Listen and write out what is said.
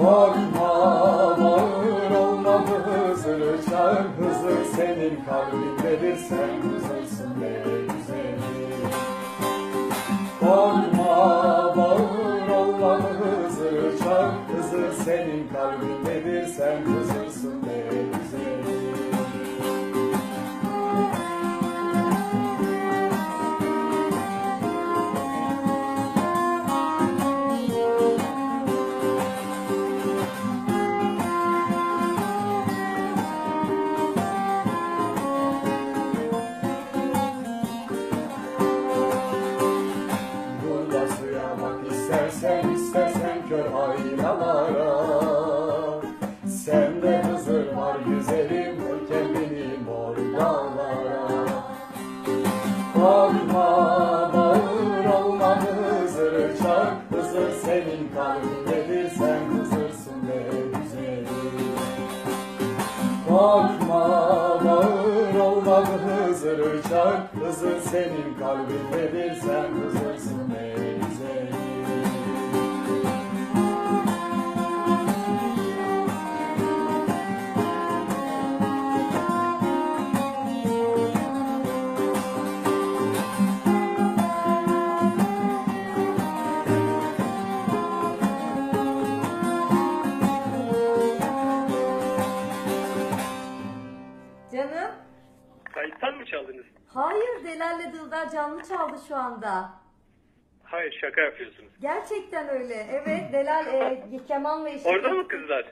Korkma bağır olma Hızır çağır Hızır senin kalbindedir sen Hızırsın ne güzelim. Korkma bağır olma Hızır çağır Hızır senin kalbindedir sen Hızırsın ne güzelim. İstersen kör aynalara sende Hızır var güzelim kendini mor dağlara. Korkma bağır olma Hızır çağır Hızır senin kalbindedir sen Hızırsın ne güzelim. Korkma bağır olma Hızır çağır Hızır senin kalbindedir sen Hızırsın ne güzelim. Canım? Kayıttan mı çaldınız? Hayır, Delal'le Dildar canlı çaldı şu anda. Hayır, şaka yapıyorsunuz. Gerçekten öyle. Evet, Delal keman ve eşlik Orada etti. mı kızlar?